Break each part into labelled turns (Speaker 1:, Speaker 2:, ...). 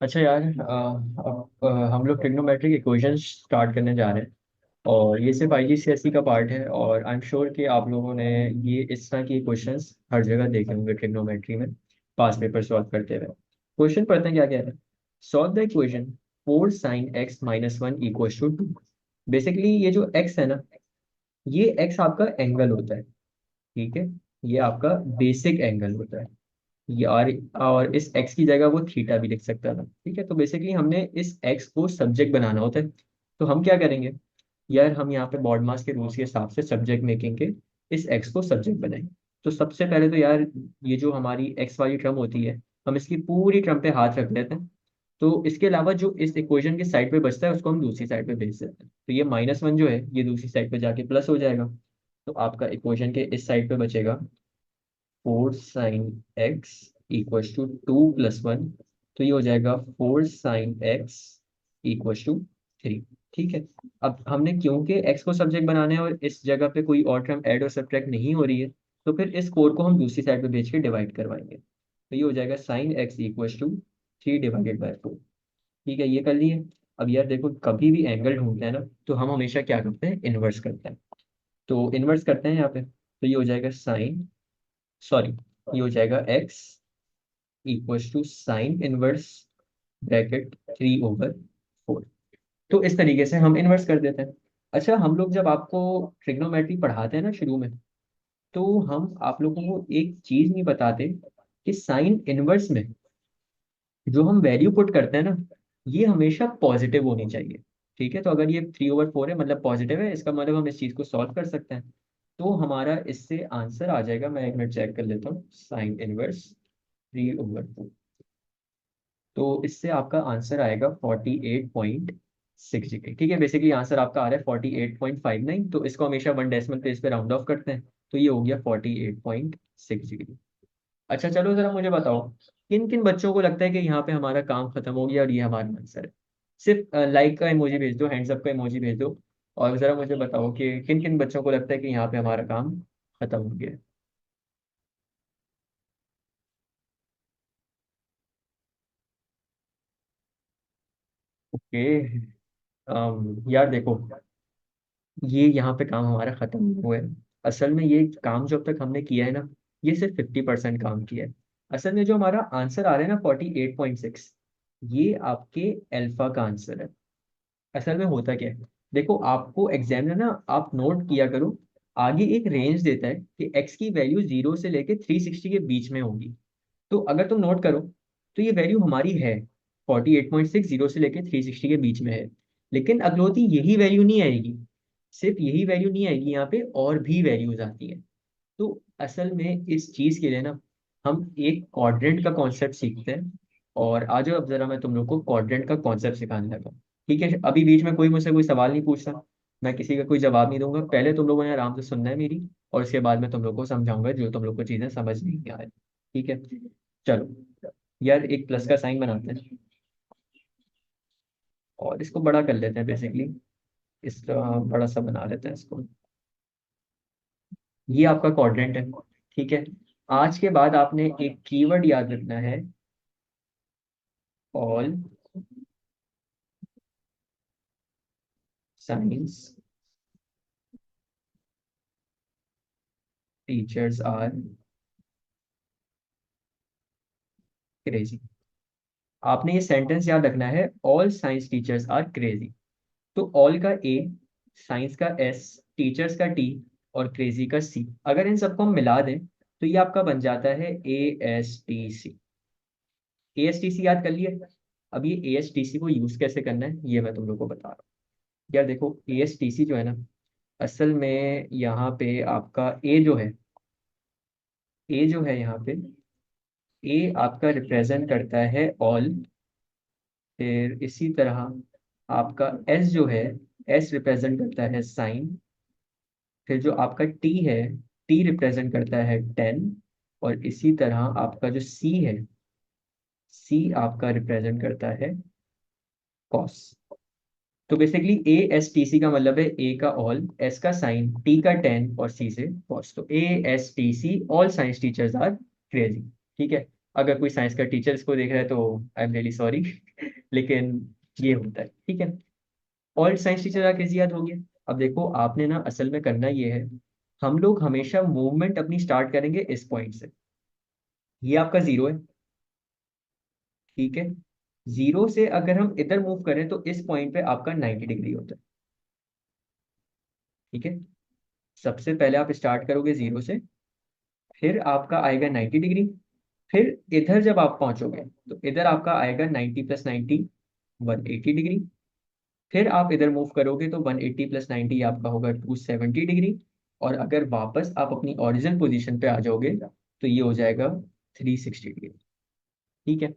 Speaker 1: अच्छा यार, अब हम लोग ट्रिग्नोमेट्रिक इक्वेशंस स्टार्ट करने जा रहे हैं। और ये सिर्फ आईजीसीएसई का पार्ट है, और आई एम श्योर कि आप लोगों ने ये इस तरह की क्वेश्चंस हर जगह देखे होंगे ट्रिग्नोमेट्री में, पास पेपर सॉल्व करते हुए। क्वेश्चन पढ़ते हैं क्या कह रहे हैं। Solve the equation 4 sin x - 1 equals to 2। Basically ये जो x है ना, ये x आपका एंगल होता है। ठीक है, ये आपका बेसिक एंगल होता है। यार, और इस x की जगह वो थीटा भी लिख सकता था। ठीक है, तो बेसिकली हमने इस x को सब्जेक्ट बनाना होता है। तो हम क्या करेंगे यार, हम यहाँ पे बॉड मास के रूल्स के हिसाब से सब्जेक्ट मेकिंग के इस x को सब्जेक्ट बनाएंगे। तो सबसे पहले तो यार, ये जो हमारी x वाली टर्म होती है, हम इसकी पूरी टर्म पे हाथ रख लेते हैं। तो इसके अलावा जो इस इक्वेशन के साइड पे बचता है उसको हम दूसरी साइड पे भेज देते हैं। तो ये -1 जो है ये दूसरी साइड पे जाके प्लस हो जाएगा। तो आपका इक्वेशन के इस साइड पे बचेगा 4 sin x इक्वल्स टू 2 + 1। तो ये हो जाएगा 4 sin x इक्वल्स टू 3। ठीक है, अब हमने क्योंकि x को सब्जेक्ट बनाना है और इस जगह पे कोई और टर्म ऐड और सब्ट्रैक्ट नहीं हो रही है, तो फिर इस 4 को हम दूसरी साइड पे भेज के डिवाइड करवाएंगे। तो ये हो जाएगा sin x इक्वल्स टू 3/4। ठीक है, ये कर लिए। अब यार देखो, कभी भी एंगल ढूंढते हैं ना, तो हम हमेशा क्या करते हैं, इन्वर्स करते हैं। तो इन्वर्स करते हैं यहाँ पे, तो ये हो जाएगा साइन, सॉरी, ये हो जाएगा x equals to sine inverse bracket 3/4। तो इस तरीके से हम इन्वर्स कर देते हैं। अच्छा, हम लोग जब आपको ट्रिग्नोमेट्री पढ़ाते हैं ना शुरू में, तो हम आप लोगों को एक चीज नहीं बताते कि साइन इनवर्स में जो हम वैल्यू पुट करते हैं ना, ये हमेशा पॉजिटिव होनी चाहिए। ठीक है, तो अगर ये 3/4 है मतलब पॉजिटिव है, इसका मतलब हम इस चीज को सॉल्व कर सकते हैं। तो हमारा इससे आंसर आ जाएगा, मैं एक मिनट चेक कर लेता हूँ, साइन इनवर्स 3/4। तो इससे आपका आंसर आएगा 48.6 डिग्री। ठीक है, बेसिकली आंसर आपका आ रहा है 48.59, तो इसको हमेशा 1 डेसिमल प्लेस पे राउंड ऑफ करते हैं। तो ये हो गया 48.6 डिग्री। अच्छा चलो, जरा मुझे बताओ, किन किन बच्चों को लगता है कि यहाँ पे हमारा काम खत्म हो गया और ये हमारा आंसर है। सिर्फ लाइक का इमोजी भेज दो, हैंड्स अप का इमोजी भेज दो। और जरा मुझे बताओ कि किन किन बच्चों को लगता है कि यहाँ पे हमारा काम खत्म हो गया। ओके। यार देखो, ये यहाँ पे काम हमारा खत्म नहीं हुआ है। असल में ये काम जो अब तक हमने किया है ना, ये सिर्फ 50% काम किया है। असल में जो हमारा आंसर आ रहा है ना 48.6, ये आपके अल्फा का आंसर है। असल में होता क्या है, देखो आपको एग्जाम में ना, आप नोट किया करो, आगे एक रेंज देता है कि एक्स की वैल्यू 0 से लेके 360 के बीच में होगी। तो अगर तुम नोट करो, तो ये वैल्यू हमारी है 48.6, 0 से लेके 360 के बीच में है। लेकिन अगलौती यही वैल्यू नहीं आएगी, सिर्फ यही वैल्यू नहीं आएगी, यहाँ पे और भी वैल्यूज आती हैं। तो असल में इस चीज के लिए ना, हम एक क्वाड्रेंट का कॉन्सेप्ट सीखते हैं। और आज अब जरा मैं तुम लोग को क्वाड्रेंट का कॉन्सेप्ट सिखाने लगा हूँ। ठीक है, अभी बीच में कोई मुझसे कोई सवाल नहीं पूछता, मैं किसी का कोई जवाब नहीं दूंगा। पहले तुम लोगों ने आराम से सुनना है मेरी, और उसके बाद मैं तुम लोग को समझाऊंगा जो तुम लोग को चीजें समझ नहीं आ रही। ठीक है, चलो यार, एक प्लस का साइन बनाते हैं और इसको बड़ा कर लेते हैं। बेसिकली इस तरह बड़ा सा बना लेते हैं इसको। ये आपका क्वाड्रेंट है। ठीक है, आज के बाद आपने एक कीवर्ड याद रखना है, all science teachers are crazy. आपने ये सेंटेंस याद रखना है, all science teachers are crazy. तो ऑल का ए, साइंस का एस, टीचर्स का टी, और क्रेजी का सी। अगर इन सबको हम मिला दें, तो ये आपका बन जाता है ASTC। ASTC याद कर लिए। अब ये ASTC को यूज कैसे करना है, ये मैं तुम लोग को बता रहा हूँ। यार देखो, ASTC जो है ना, असल में यहाँ पे आपका ए जो है, ए जो है यहाँ पे, ए आपका रिप्रेजेंट करता है ऑल। फिर इसी तरह आपका एस जो है, एस रिप्रेजेंट करता है साइन। फिर जो आपका टी है, टी रिप्रेजेंट करता है 10। और इसी तरह आपका जो सी है, सी आपका रिप्रेजेंट करता है कॉस। तो बेसिकली ASTC का मतलब है ए का ऑल, एस का साइन, टी का 10 और सी से कॉस। तो ASTC, all science teachers are crazy. ठीक है, अगर कोई साइंस का टीचर इसको देख रहा है तो आई एम रियली सॉरी लेकिन ये होता है, ठीक है। ऑल साइंस टीचर कैसे याद होगी? अब देखो आपने ना असल में करना ये है, हम लोग हमेशा मूवमेंट अपनी स्टार्ट करेंगे इस पॉइंट से। ये आपका जीरो है, ठीक है। जीरो से अगर हम इधर मूव करें तो इस पॉइंट पे आपका 90 डिग्री होता है, ठीक है। सबसे पहले आप स्टार्ट करोगे जीरो से, फिर आपका आएगा 90 डिग्री, फिर इधर जब आप पहुंचोगे तो इधर आपका आएगा 90 + 90, 180 डिग्री। फिर आप इधर मूव करोगे तो 180 + 90 आपका होगा 270 डिग्री। और अगर वापस आप अपनी ओरिजिनल पोजीशन पे आ जाओगे तो ये हो जाएगा 360 डिग्री, ठीक है।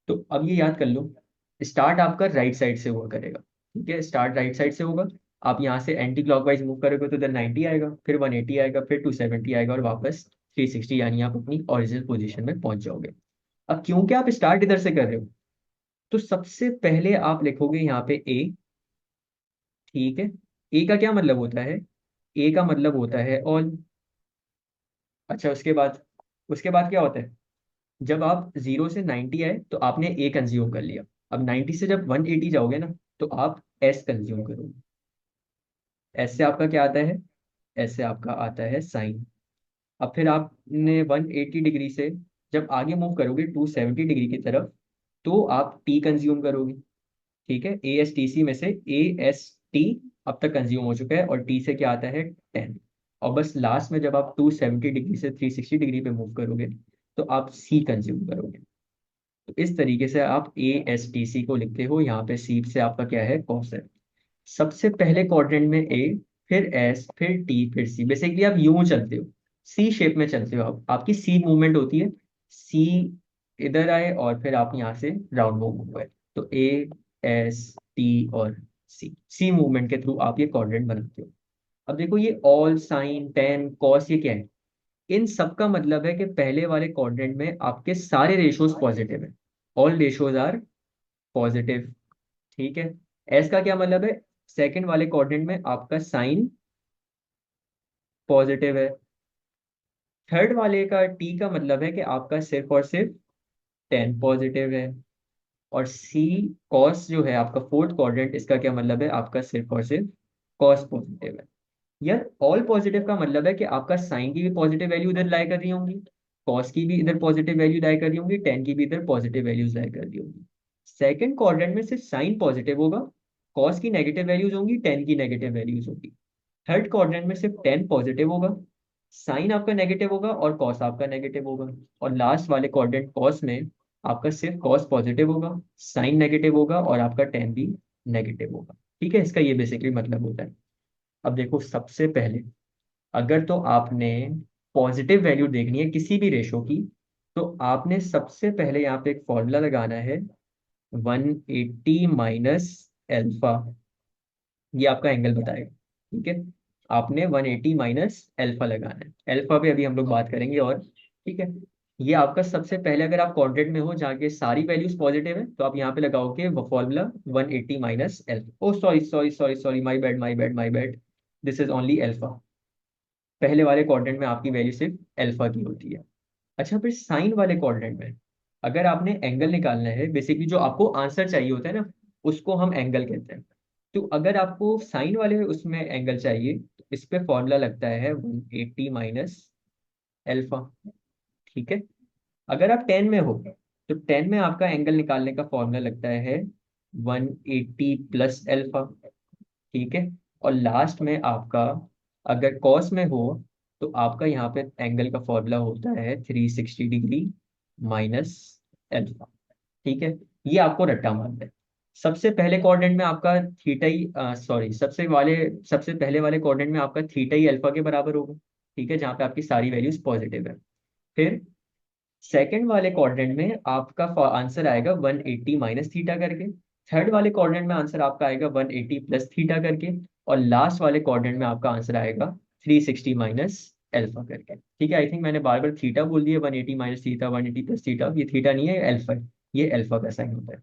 Speaker 1: तो अब ये याद कर लो, स्टार्ट आपका राइट साइड से हुआ करेगा, ठीक है। स्टार्ट राइट साइड से होगा, आप यहाँ से एंटी क्लॉकवाइज मूव करोगे तो इधर 90 आएगा, फिर 180 आएगा, फिर 270 आएगा और वापस 360, यानी आप अपनी ओरिजिनल पोजीशन में पहुंच जाओगे। अब क्योंकि आप स्टार्ट इधर से कर रहे हो तो सबसे पहले आप लिखोगे यहाँ पे ए, ठीक है। ए का क्या मतलब होता है? ए का मतलब होता है ऑल। अच्छा, उसके बाद क्या होता है? जब आप जीरो से 90 आए तो आपने ए कंज्यूम कर लिया। अब 90 से जब 180 जाओगे ना तो आप एस कंज्यूम करोगे। एस से आपका क्या आता है? एस से आपका आता है साइन। अब फिर आपने 180 डिग्री से जब आगे मूव करोगे 270 डिग्री की तरफ तो आप टी कंज्यूम करोगे, ठीक है। ए एस टी सी में से ए एस टी अब तक कंज्यूम हो चुका है और टी से क्या आता है? 10। और बस लास्ट में जब आप 270 डिग्री से 360 डिग्री पे मूव करोगे तो आप सी कंज्यूम करोगे। तो इस तरीके से आप ए एस टी सी को लिखते हो। यहाँ पे सी से आपका क्या है? कॉस है। सबसे पहले क्वाड्रेंट में ए, फिर एस, फिर टी, फिर सी। बेसिकली आप यूं चलते हो, सी शेप में चलते हो, आप आपकी सी मूवमेंट होती है। सी इधर आए और फिर आप यहाँ से राउंड मूव हुए, तो ए एस टी और सी मूवमेंट के थ्रू आप ये क्वाड्रेंट बनाते हो। अब देखो ये ऑल, साइन, टेन, कॉस, ये क्या है? इन सब का मतलब है कि पहले वाले क्वाड्रेंट में आपके सारे रेशियोज पॉजिटिव है। ऑल रेशियोज आर पॉजिटिव, ठीक है। एस का क्या मतलब है? सेकंड वाले क्वाड्रेंट में आपका साइन पॉजिटिव है। थर्ड वाले का टी का मतलब है कि आपका सिर्फ और सिर्फ टेन पॉजिटिव है। और सी कॉस जो है आपका फोर्थ क्वाड्रेंट, इसका क्या मतलब है? आपका सिर्फ और सिर्फ कॉस पॉजिटिव है। यार ऑल पॉजिटिव का मतलब है कि आपका साइन की भी पॉजिटिव वैल्यू इधर लाई कर रही होंगी, कॉस की भी इधर पॉजिटिव वैल्यू लाई कर रही होंगी, टेन की भी इधर पॉजिटिव वैल्यूज लाई कर रही होंगी। सेकंड क्वाड्रेंट में सिर्फ साइन पॉजिटिव होगा, कॉस की नेगेटिव वैल्यूज होंगी, टेन की नेगेटिव वैल्यूज होगी। थर्ड क्वाड्रेंट में सिर्फ टेन पॉजिटिव होगा, साइन आपका नेगेटिव होगा और कॉस आपका नेगेटिव होगा। और लास्ट वाले क्वाड्रेंट कॉस में आपका सिर्फ कॉस पॉजिटिव होगा, साइन नेगेटिव होगा और आपका टेन भी नेगेटिव होगा, ठीक है। इसका ये बेसिकली मतलब होता है। अब देखो सबसे पहले अगर तो आपने पॉजिटिव वैल्यू देखनी है किसी भी रेशो की तो आपने सबसे पहले यहाँ पे एक फॉर्मूला लगाना है, 180 माइनस एल्फा। ये आपका एंगल बताएगा, ठीक है। आपने 180 माइनस एल्फा लगाना है। एल्फा पे अभी हम लोग बात करेंगे और, ठीक है। ये आपका सबसे पहले, अगर आप क्वाड्रेंट में हो जहाँ के सारी वैल्यूज पॉजिटिव है तो आप यहाँ पे लगाओगे वो formula 180 minus alpha. Oh sorry sorry sorry sorry, my bad my bad my bad, this is only alpha. पहले वाले क्वाड्रेंट में आपकी वैल्यू सिर्फ एल्फा की होती है। अच्छा, फिर साइन वाले क्वाड्रेंट में अगर आपने एंगल निकालना है, बेसिकली जो आपको आंसर चाहिए होता है ना, उसको हम एंगल कहते हैं। तो अगर आपको साइन वाले उसमें एंगल चाहिए तो इस पे फॉर्मूला लगता है 180 माइनस एल्फा, ठीक है। अगर आप टेन में हो तो टेन में आपका एंगल निकालने का फॉर्मूला लगता है 180 प्लस एल्फा, ठीक है। और लास्ट में आपका अगर कॉस में हो तो आपका यहाँ पे एंगल का फॉर्मूला होता है 360 डिग्री माइनस एल्फा, ठीक है। ये आपको रट्टा मारना है। सबसे पहले क्वाड्रेंट में आपका थीटा ही, सॉरी, सबसे पहले वाले क्वाड्रेंट में आपका थीटा ही अल्फा के बराबर होगा, ठीक है, जहाँ पे आपकी सारी वैल्यूज पॉजिटिव है। फिर सेकंड वाले क्वाड्रेंट में आपका आंसर आएगा 180 माइनस थीटा करके। थर्ड वाले क्वाड्रेंट में आंसर आपका आएगा 180 प्लस थीटा करके। और लास्ट वाले क्वाड्रेंट में आपका आंसर आएगा 360 माइनस एल्फा करके, ठीक है। आई थिंक मैंने बार बार थीटा बोल दिया, 180 माइनस थीटा, 180 प्लस थीटा, ये थीटा नहीं है, एल्फा है। ये एल्फा का साइन होता है।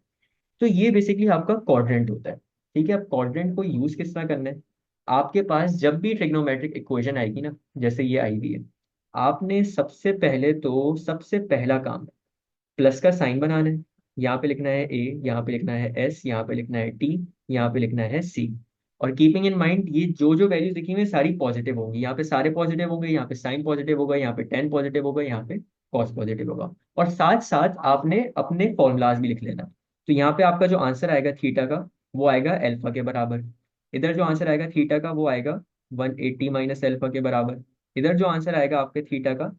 Speaker 1: तो ये बेसिकली आपका क्वाड्रेंट होता है, ठीक है। अब क्वाड्रेंट को यूज किस तरह करना है? आपके पास जब भी ट्रिग्नोमेट्रिक इक्वेशन आएगी ना, जैसे ये आई हुई है, आपने सबसे पहले तो सबसे पहला काम है प्लस का साइन बनाना है। यहाँ पे लिखना है ए, यहाँ पे लिखना है एस, यहाँ पे लिखना है टी, यहाँ पे लिखना है सी। और कीपिंग इन माइंड ये जो जो वैल्यूज लिखी हुई है सारी पॉजिटिव होंगी। यहाँ पे सारे पॉजिटिव होंगे, यहाँ पे साइन पॉजिटिव होगा, यहाँ पे टेन पॉजिटिव होगा, यहाँ पे कॉस पॉजिटिव होगा। और साथ साथ आपने अपने फॉर्मूलाज भी लिख लेना। तो यहाँ पे आपका जो आंसर आएगा थीटा का, वो आएगा अल्फा के बराबर। इधर जो आंसर आएगा थीटा का वो आएगा 180 माइनस अल्फा के बराबर। इधर जो आंसर आएगा आपके थीटा का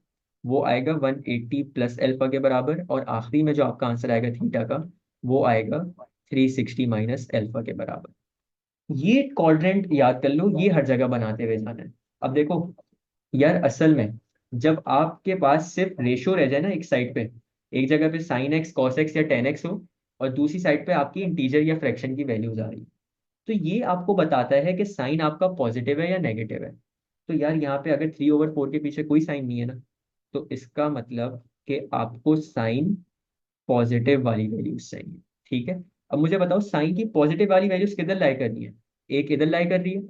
Speaker 1: वो आएगा 180 प्लस अल्फा के बराबर। और आखिरी में जो आपका आंसर आएगा थीटा का वो आएगा 360 माइनस अल्फा के बराबर। ये क्वाड्रेंट याद कर लो, ये हर जगह बनाते हुए जाना है। अब देखो यार, असल में जब आपके पास सिर्फ रेशियो रह जाए ना एक साइड पे, एक जगह पे साइन एक्स कॉस एक्स या टेन एक्स हो, और दूसरी साइड पे आपकी इंटीजर या फ्रैक्शन की वैल्यूज आ रही, तो ये आपको बताता है कि साइन आपका पॉजिटिव है या नेगेटिव है। तो यार यहाँ पे अगर 3/4 के पीछे कोई साइन नहीं है ना, तो इसका मतलब कि आपको साइन पॉजिटिव वाली वैल्यूज चाहिए। ठीक है। अब मुझे बताओ साइन की पॉजिटिव वाली वैल्यूज किधर लाई करनी है। एक इधर लाई कर रही है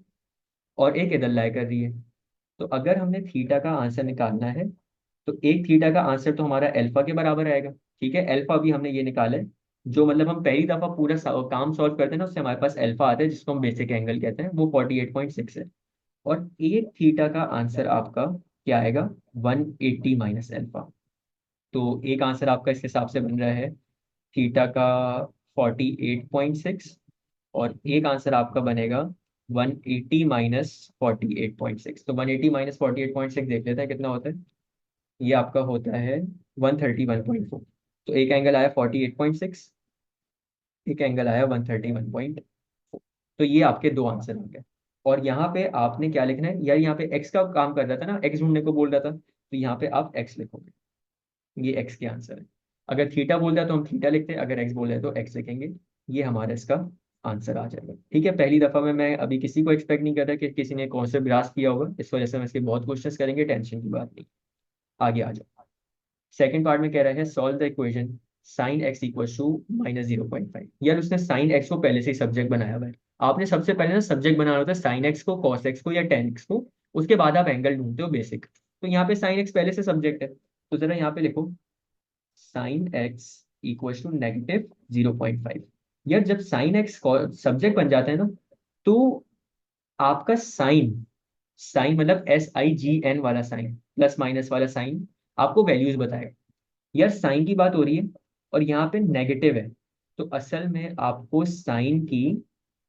Speaker 1: और एक इधर लाई कर रही है। तो अगर हमने थीटा का आंसर निकालना है, तो एक थीटा का आंसर तो हमारा अल्फा के बराबर आएगा। ठीक है, अल्फा भी हमने ये निकाला है। जो मतलब हम पहली दफा पूरा काम सॉल्व करते हैं ना, उससे हमारे पास अल्फा आता है जिसको हम बेसिक एंगल कहते हैं, वो 48.6 है। और एक थीटा का आंसर आपका क्या आएगा, 180 माइनस अल्फा। तो एक आंसर आपका इस हिसाब से बन रहा है थीटा का 48.6, और एक आंसर आपका बनेगा 180 माइनस 48.6। तो 180 माइनस 48.6 देख लेते हैं कितना होता है। ये आपका होता है 131.4। तो एक एंगल आया 48.6, एक एंगल आया 131.4। तो ये आपके दो आंसर हो गए। और यहाँ पे आपने क्या लिखना है यार, यहाँ पे एक्स का काम कर रहा था ना, एक्स ढूंढने को बोल रहा था, तो यहाँ पे आप एक्स लिखोगे। ये एक्स के आंसर है। अगर थीटा बोल रहा है तो हम थीटा लिखते हैं, अगर एक्स बोल रहा है तो एक्स लिखेंगे। ये हमारा इसका आंसर आ जाएगा। ठीक है, पहली दफा में मैं अभी किसी को एक्सपेक्ट नहीं कर रहा कि किसी ने कॉन्सेप्ट ग्रास्प किया होगा, इस वजह से हम इसके बहुत क्वेश्चंस करेंगे, टेंशन की बात नहीं। आगे आ जाओ। सेकंड पार्ट में कह रहा है solve the equation sine x equal to -0.5। यार उसने साइन एक्स को पहले से ही सब्जेक्ट बनाया हुआ है। आपने सबसे पहले ना सब्जेक्ट बनाना होता है साइन एक्स को, कॉस एक्स को या टेन एक्स को, उसके बाद आप एंगल ढूंढते हो बेसिक। तो यहाँ पे साइन एक्स पहले से सब्जेक्ट है, तो जरा यहाँ पे लिखो साइन एक्स इक्वल टू -0.5। यार जब साइन एक्स सब्जेक्ट बन जाता है ना, तो आपका साइन, साइन मतलब SIGN वाला साइन, प्लस माइनस वाला साइन आपको वैल्यूज बताएगा। यार साइन की बात हो रही है और यहाँ पे नेगेटिव है, तो असल में आपको साइन की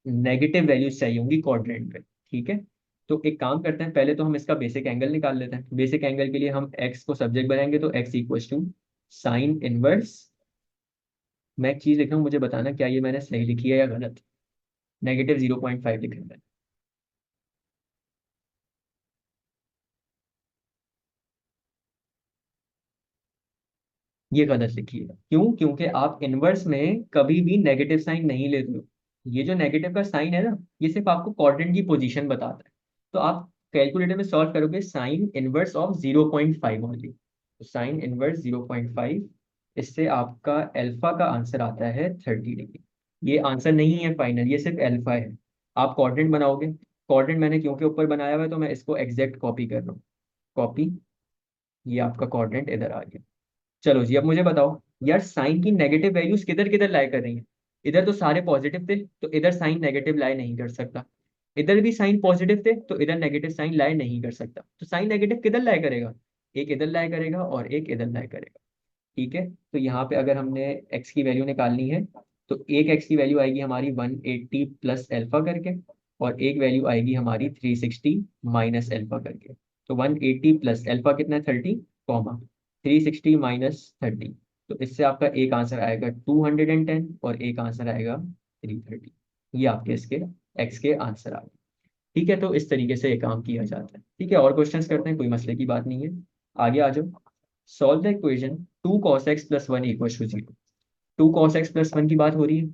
Speaker 1: नेगेटिव वैल्यूज चाहिए होंगी क्वाड्रेंट पे। ठीक है, तो एक काम करते हैं, पहले तो हम इसका बेसिक एंगल निकाल लेते हैं। बेसिक एंगल के लिए हम एक्स को सब्जेक्ट बनाएंगे, तो x equal to sine inverse, मैं एक चीज लिख रहा हूँ, मुझे बताना क्या ये मैंने सही लिखी है या गलत। -0.5 लिख रहा है। ये गलत लिखी है, क्यों? क्योंकि आप इनवर्स में कभी भी नेगेटिव साइन नहीं लेते हो। ये जो नेगेटिव का साइन है ना, ये सिर्फ आपको क्वाड्रेंट की पोजीशन बताता है। तो आप कैलकुलेटर में सॉल्व करोगे साइन इनवर्स ऑफ 0.5 ओनली, तो साइन इनवर्स 0.5, इससे आपका अल्फा का आंसर आता है 30 डिग्री। ये आंसर नहीं है फाइनल, ये सिर्फ अल्फा है। आप क्वाड्रेंट बनाओगे, क्वाड्रेंट मैंने क्योंकि ऊपर बनाया हुआ है तो मैं इसको एग्जैक्ट कॉपी कर रहा हूँ। कॉपी, ये आपका क्वाड्रेंट इधर आ गया। चलो जी, अब मुझे बताओ यार साइन की नेगेटिव वैल्यूज किधर किधर लाई कर रही हैं। इधर तो सारे पॉजिटिव थे, तो इधर साइन नेगेटिव लाई नहीं कर सकता। इधर भी साइन पॉजिटिव थे, तो इधर नेगेटिव साइन लाई नहीं कर सकता। तो साइन नेगेटिव किधर लाई करेगा, एक इधर लाई करेगा और एक इधर लाई करेगा। ठीक है, तो यहाँ पे अगर हमने एक्स की वैल्यू निकालनी है, तो एक एक्स की वैल्यू आएगी हमारी 180 प्लस एल्फा करके, और एक वैल्यू आएगी हमारी 360 माइनस एल्फा करके। तो 180 प्लस एल्फा कितना है 30, कॉमा 360 माइनस 30। तो इससे आपका एक आंसर आएगा 210 और एक आंसर आएगा 330। ये आपके इसके एक्स के आंसर आ गए। ठीक है, तो इस तरीके से ये काम किया जाता है। ठीक है, और क्वेश्चंस करते हैं, कोई मसले की बात नहीं है। आगे आ जाओ। Solve the equation 2 cos x + 1 equal to 0। 2 cos x + 1 की बात हो रही है।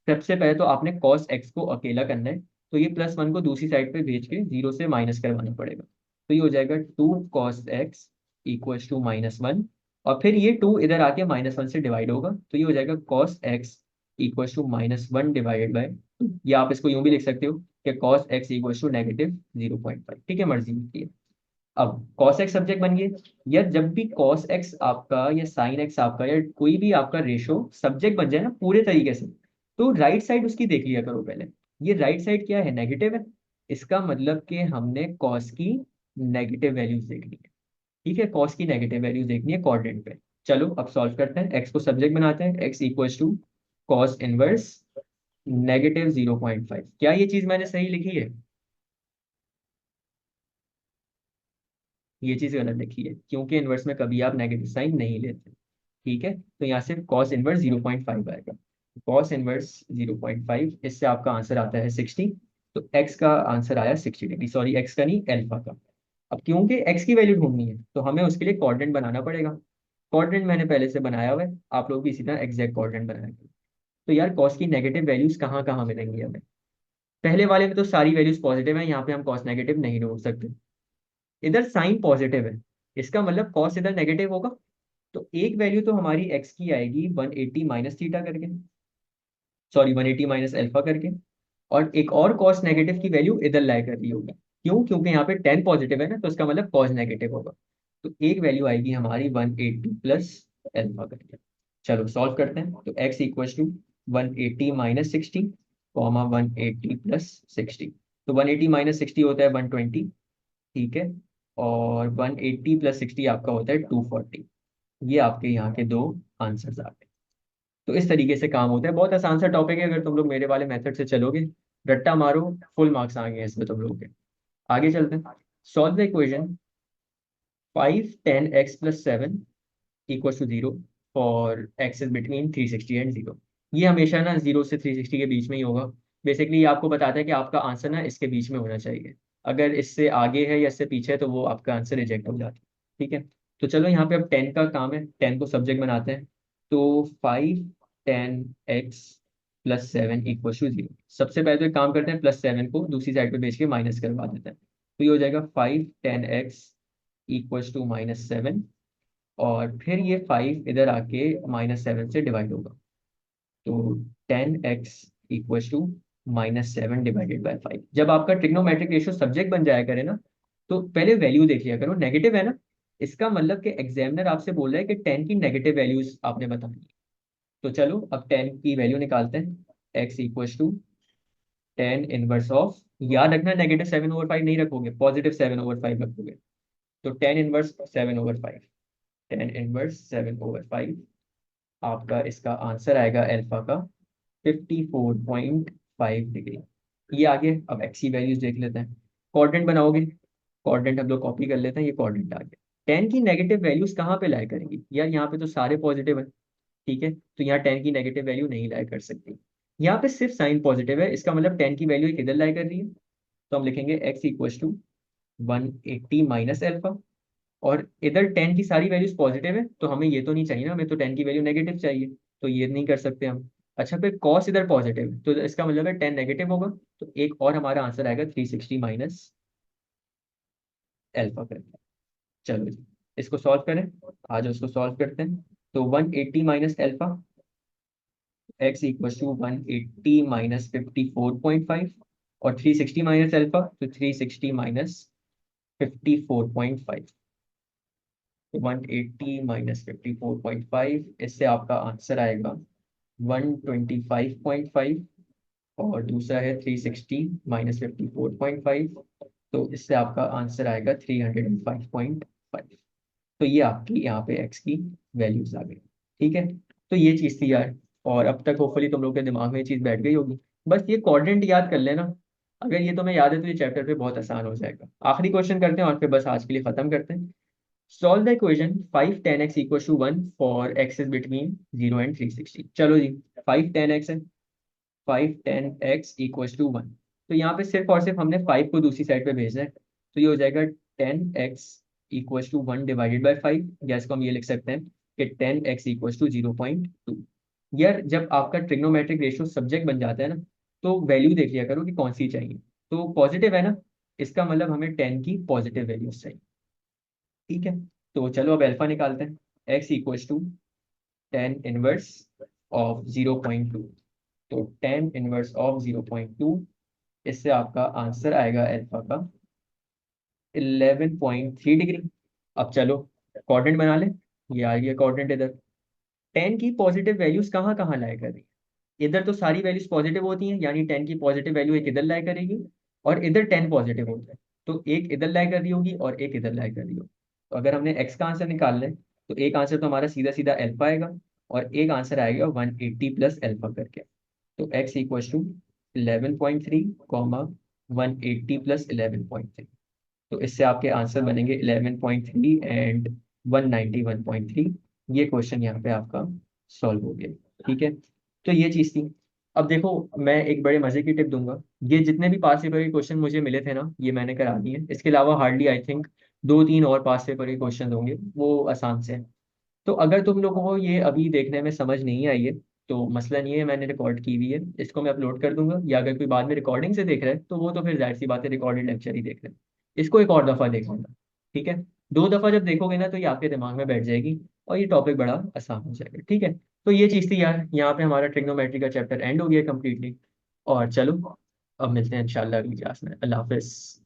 Speaker 1: सबसे पहले तो आपने cos x को अकेला करना है, तो ये +1 को दूसरी साइड पे भेज के 0 से माइनस करवाना पड़ेगा। तो ये हो जाएगा 2 cos x इक्वल टू -1, और फिर ये 2 इधर आके -1 से डिवाइड होगा, तो ये हो जाएगा cos x equal to -1 divided by, या आप इसको यूं भी लिख सकते हो कि cos x इक्वल टू -0.5। ठीक है, मर्जी की है। अब cos x सब्जेक्ट बन गए, या जब भी cos x आपका या sin x आपका या कोई भी आपका रेशो सब्जेक्ट बन जाए ना पूरे तरीके से, तो राइट साइड उसकी देख लिया करो पहले। ये राइट साइड क्या है, नेगेटिव है। इसका मतलब कि हमने cos की नेगेटिव वैल्यूज देखनी है। ठीक है, cos की नेगेटिव वैल्यूज देखनी है कोऑर्डिनेट पे। चलो अब सॉल्व करते हैं, x को सब्जेक्ट बनाते हैं, x equals to cos inverse -0.5। क्या ये चीज मैंने सही लिखी है? ये चीज गलत लिखी है, क्योंकि इनवर्स में कभी आप नेगेटिव साइन नहीं लेते। ठीक है, तो यहाँ से cos इनवर्स 0.5 आएगा। cos इनवर्स 0.5, इससे आपका आंसर आता है 60। तो x का आंसर आया 60 डिग्री, सॉरी x का नहीं, एल्फा का। अब क्योंकि x की वैल्यू ढूंढनी है तो हमें उसके लिए कोऑर्डिनेट बनाना पड़ेगा। कोऑर्डिनेट मैंने पहले से बनाया हुआ है, आप लोग भी इसी तरह एग्जैक्ट कोऑर्डिनेट बनाएंगे। तो यार cos की नेगेटिव वैल्यूज कहाँ कहाँ मिलेंगी हमें? पहले वाले में तो सारी वैल्यूज पॉजिटिव है, यहाँ पे हम cos नेगेटिव नहीं ढूंढ सकते। इधर साइन पॉजिटिव है, इसका मतलब cos इधर नेगेटिव होगा। तो एक वैल्यू तो हमारी x की आएगी 180 माइनस थीटा करके, सॉरी 180 माइनस अल्फा करके। और एक और cos नेगेटिव की वैल्यू इधर लाई कर रही होगी। क्यों? क्योंकि यहाँ पे 10 पॉजिटिव है ना, तो इसका मतलब cos नेगेटिव होगा। तो एक वैल्यू आएगी हमारी 180 प्लस अल्फा करके। चलो सॉल्व करते हैं, तो x equals to 180 minus 60 comma 180 plus 60। तो 180 माइनस 60 होता है 120। ठीक है, और 180 प्लस 60 आपका होता है 240। ये आपके यहाँ के दो आंसर्स आ गए। तो इस तरीके से काम होता है, बहुत आसान सा टॉपिक है, अगर तुम लोग मेरे वाले मेथड से चलोगे, रट्टा मारो, फुल मार्क्स आ गए इसमें तुम लोग के। आगे चलते हैं, solve the equation 5 10 x + 7 equal to 0 for x is between 360 and 0। ये हमेशा ना 0 से 360 के बीच में ही होगा। बेसिकली ये आपको बताता है कि आपका आंसर ना इसके बीच में होना चाहिए। अगर इससे आगे है या इससे पीछे है तो वो आपका आंसर रिजेक्ट हो जाता है। ठीक है, तो चलो यहाँ पे अब 10 का काम है, 10 को सब्जेक्ट बनाते हैं। तो 5 10 x + 7 इक्वल टू 0। सबसे पहले तो एक काम करते हैं, +7 को दूसरी साइड पे भेज के माइनस करवा देते हैं। तो ये हो जाएगा 5 10 x इक्वल टू -7। और फिर ये 5 इधर आके -7 से डिवाइड होगा। तो 10 x equal to -7 divided by 5। जब आपका ट्रिग्नोमेट्रिक रेशियो सब्जेक्ट बन जाया करे ना, तो पहले वैल्यू देख लिया करो, नेगेटिव है ना, इसका मतलब कि एग्जामिनर आपसे बोल रहा है कि 10 की नेगेटिव वैल्यूज आपने बतानी है। तो चलो अब 10 की वैल्यू निकालते हैं, x equal to 10 inverse of, याद रखना -7/5 नहीं रखोगे, +7/5 रखोगे। तो 10 इनवर्स 7/5, 10 इनवर्स 7/5 आपका इसका आंसर आएगा अल्फा का 54.5 डिग्री। ये आगे, अब एक्स की वैल्यूज देख लेते हैं। कोऑर्डिनेट बनाओगे, कोऑर्डिनेट हम लोग कॉपी कर लेते हैं, ये कोऑर्डिनेट आ गया। 10 की नेगेटिव वैल्यूज कहाँ पे लाई करेंगी यार? यहाँ पे तो सारे पॉजिटिव है। ठीक है, तो यहाँ 10 की नेगेटिव वैल्यू नहीं लाई कर सकती। यहाँ पे सिर्फ साइन पॉजिटिव है, इसका मतलब 10 की वैल्यू किधर लाई कर रही है। तो हम लिखेंगे x equal to 180 minus alpha. और इधर 10 की सारी वैल्यूज पॉजिटिव है, तो हमें ये तो नहीं चाहिए ना, हमें तो 10 की वैल्यू नेगेटिव चाहिए। तो ये नहीं कर सकते हम। अच्छा, फिर कॉस इधर पॉजिटिव है, तो इसका मतलब है 10 नेगेटिव होगा। तो एक और हमारा आंसर आएगा 360 माइनस एल्फा करके। चलो जी, इसको सॉल्व करें, आज उसको सॉल्व करते हैं। तो 180 minus alpha, x equal to 180 minus 54.5। और 360 माइनस एल्फा, तो 360 माइनस 54.5। 180 माइनस 54.5, इससे आपका आंसर आएगा 125.5। और दूसरा है 360 माइनस 54.5, तो इससे आपका आंसर आएगा 305.5। तो ये आपकी यहाँ पे एक्स की वैल्यूज आ गई। ठीक है, तो ये चीज़ थी यार। और अब तक होपफुली तुम लोग के दिमाग में ये चीज़ बैठ गई होगी। बस ये कोऑर्डिनेट याद कर लेना, अगर ये तुम्हें याद है तो ये चैप्टर पे बहुत आसान हो जाएगा। आखिरी क्वेश्चन करते हैं और फिर बस आज के लिए खत्म करते हैं। Solve the equation 5 10 x equal to 1 for x is between 0 and 360। चलो जी, 5 10 x है, 5 10 x इक्वल टू 1। तो यहाँ पे सिर्फ और सिर्फ हमने 5 को दूसरी साइड पे भेजना है। तो ये हो जाएगा 10 x equal to 1 divided by 5, या इसको हम ये लिख सकते हैं कि 10 x इक्वल टू 0.2। यार जब आपका ट्रिग्नोमेट्रिक रेशियो सब्जेक्ट बन जाता है ना, तो वैल्यू देख लिया करो कि कौन सी चाहिए। तो पॉजिटिव है ना, इसका मतलब हमें 10 की पॉजिटिव वैल्यूज चाहिए। ठीक है, तो चलो अब अल्फा निकालते हैं, x equal to 10 inverse of 0.2। तो 10 इनवर्स ऑफ 0.2, इससे आपका आंसर आएगा अल्फा का 11.3 डिग्री। अब चलो क्वाड्रेंट बना ले। ये आ गया क्वाड्रेंट इधर। टेन की पॉजिटिव वैल्यूज कहाँ कहाँ लाया कर रही है? इधर तो सारी वैल्यूज पॉजिटिव होती हैं, यानी टेन की पॉजिटिव वैल्यू एक इधर लाया करेगी, और इधर टेन पॉजिटिव होता है, तो एक इधर लाया कर रही होगी और एक इधर लाया कर रही होगी। तो अगर हमने एक्स का आंसर निकाल लें, तो एक आंसर तो हमारा सीधा सीधा एल्फा आएगा, और एक आंसर आएगा 180 प्लस एल्फा करके। तो x equal to 11.3 comma 180 plus 11.3। तो इससे आपके आंसर बनेंगे 11.3 एंड 191.3। ये क्वेश्चन यहाँ पे आपका सॉल्व हो गया। ठीक है, तो ये चीज़ थी। अब देखो, मैं एक बड़े मजे की टिप दूंगा। ये जितने भी पास पेपर के क्वेश्चन मुझे मिले थे ना, ये मैंने करा दिए। इसके अलावा हार्डली आई थिंक दो तीन और पास पेपर के क्वेश्चन होंगे, वो आसान से हैं। तो अगर तुम लोगों को ये अभी देखने में समझ नहीं आई है, तो मसला नहीं है, मैंने रिकॉर्ड की हुई है, इसको मैं अपलोड कर दूंगा। या अगर कोई बाद में रिकॉर्डिंग से देख रहा है, तो वो तो फिर जाहिर सी बात है, रिकॉर्डेड लेक्चर ही देख रहे हैं। इसको एक और दफ़ा देख लेना। ठीक है, दो दफ़ा जब देखोगे ना, तो ये आपके दिमाग में बैठ जाएगी, और ये टॉपिक बड़ा आसान हो जाएगा। ठीक है, तो ये चीज़ थी यार। यहाँ पे हमारा ट्रिग्नोमेट्री का चैप्टर एंड हो गया कम्प्लीटली। और चलो, अब मिलते हैं इंशाल्लाह अगली क्लास में। अल्लाह हाफिज़।